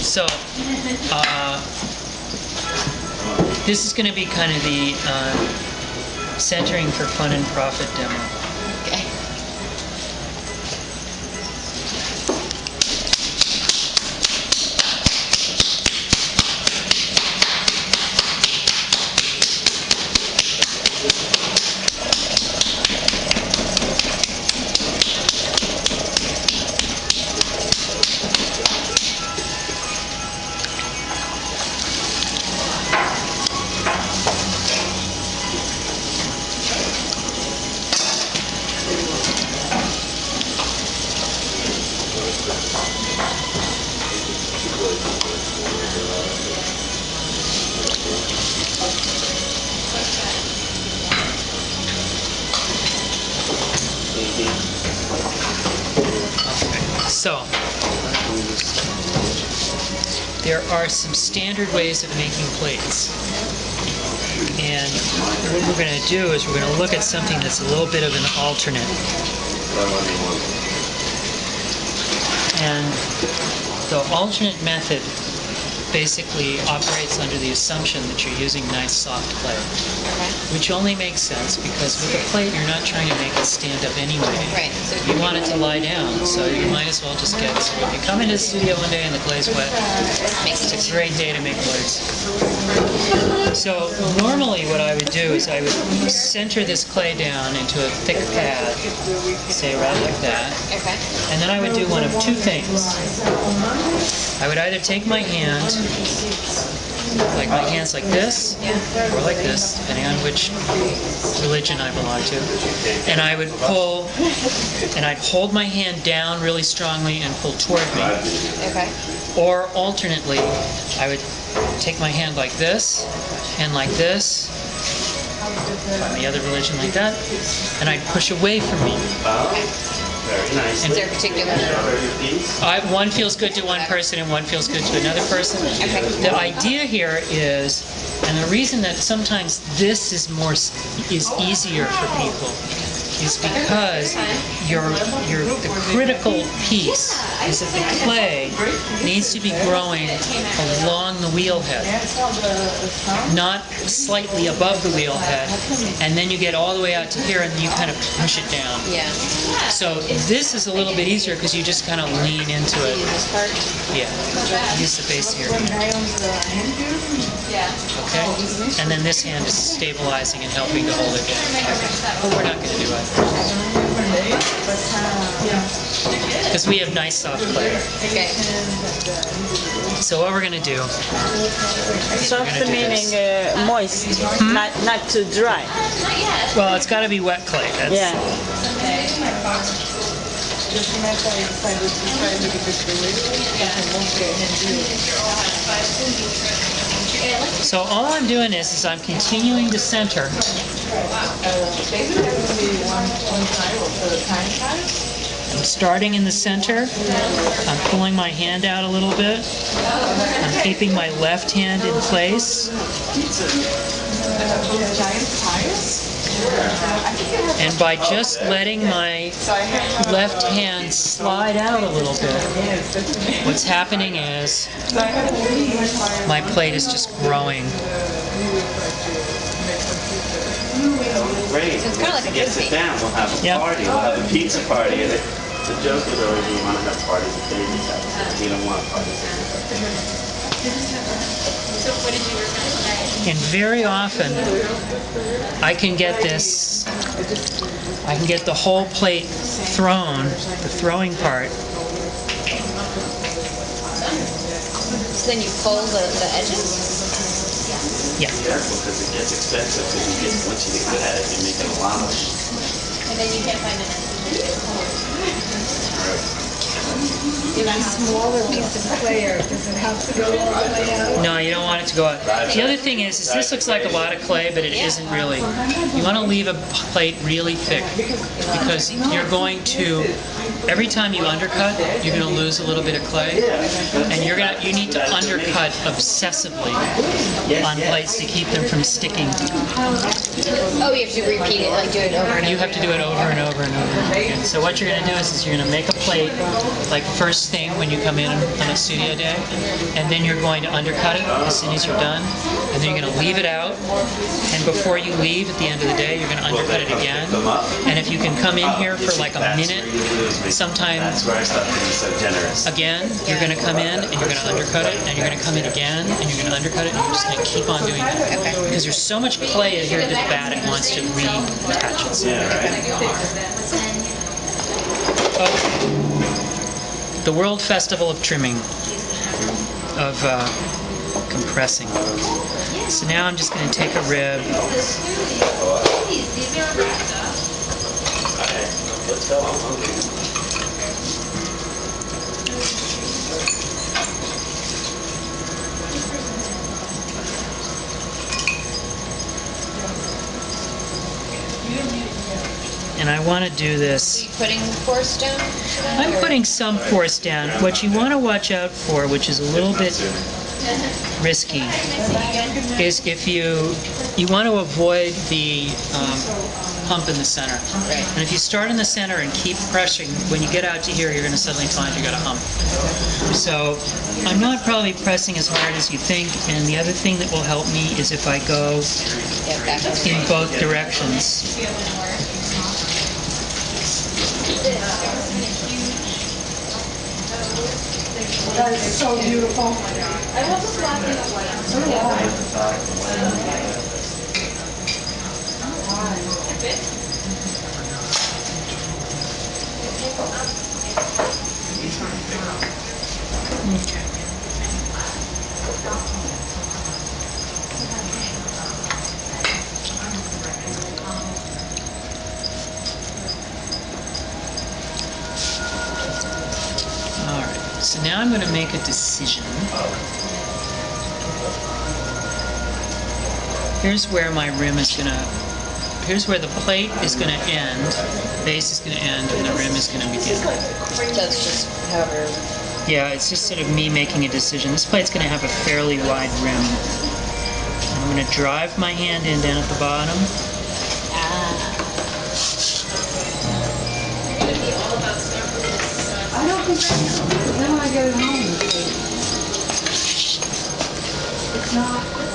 So, this is going to be kind of the centering for fun and profit demo. Okay. So, there are some standard ways of making plates. And what we're going to do is we're going to look at something that's a little bit of an alternate. And the alternate method basically operates under the assumption that you're using nice soft clay. Okay. Which only makes sense because with a plate you're not trying to make it stand up anyway. Right. So You want it to lie down, so you might as well just get it. So if you come into the studio one day and the clay's wet, it's a great day to make plates. So normally what I would do is I would center this clay down into a thick pad, say right like that. Okay. And then I would do one of two things. I would either take my hand, like my hands like this, or like this, depending on which religion I belong to, and I would pull, and I'd hold my hand down really strongly and pull toward me. Okay. Or alternately, I would take my hand like this, and like this, on the other religion like that, and I'd push away from me. Very nice. Is there a particular? One feels good to one person and one feels good to another person. Okay. The idea here is, and the reason that sometimes this is easier for people, is because the critical piece is that the clay needs to be growing along the wheel head, not slightly above the wheel head, and then you get all the way out to here and you kind of push it down. Yeah. So this is a little bit easier because you just kind of lean into it. This part? Yeah. Use the base here. Okay? And then this hand is stabilizing and helping to hold it down. But we're not going to do it. Because we have nice soft clay. Okay. So what we're going to do... Soft meaning moist, not too dry. Well, it's got to be wet clay. That's, Yeah. So all I'm doing is I'm continuing to center. I'm starting in the center. I'm pulling my hand out a little bit. I'm keeping my left hand in place. And by just letting my left hand slide out a little bit, what's happening is my plate is just growing. Great. So it's kind of like a Get sit down. We'll have a Yep. party. We'll have a pizza party. And the joke is always we want to have parties at babies' houses. We don't want parties at babies' houses. So what did you work on? And very often, I can get this, I can get the whole plate thrown, the throwing part. So then you fold the edges? Yeah. Careful because it gets expensive. Because once you get good at it, you make it a lot of. And then you can't find it. Even a smaller piece of clay, or does it have to go all the way out? No, you don't want it to go out. The other thing is this looks like a lot of clay, but it isn't really. You want to leave a plate really thick because you're going to, every time you undercut, you're going to lose a little bit of clay, and you need to undercut obsessively on plates to keep them from sticking. Oh, you have to repeat it, like do it over and over. You have to do it over and over and over again. So what you're going to do is you're going to make a plate like first thing when you come in on a studio day, and then you're going to undercut it as soon as you're done, and then you're going to leave it out, and before you leave at the end of the day, you're going to undercut it again. And if you can come in here for like a minute, sometimes That's where I start being so generous. again, you're going to come in and you're going to undercut it, and you're going to come in again, and you're going to undercut it, and you're just going to keep on doing that. Because there's so much clay here that the bat wants to reattach itself. Yeah, right. Oh. The World Festival of Trimming, of compressing. So now I'm just going to take a rib. Let's go. I'm hungry. And I want to do this. Are you putting force down? to that, I'm or- putting some force down. What you want to watch out for, which is a little bit risky, is if you want to avoid the hump in the center. Right. And if you start in the center and keep pressing, when you get out to here, you're going to suddenly find you got a hump. So I'm not probably pressing as hard as you think. And the other thing that will help me is if I go Yeah, back up. in both directions. That is so beautiful. So do I. Okay. All right. So now I'm going to make a decision. Here's where my rim is going to. Here's where the plate is going to end, the base is going to end, and the rim is going to begin. So it's just however. Yeah, it's just sort of me making a decision. This plate's going to have a fairly wide rim. I'm going to drive my hand in down at the bottom. I don't think I know. Then when I get it home, it's not.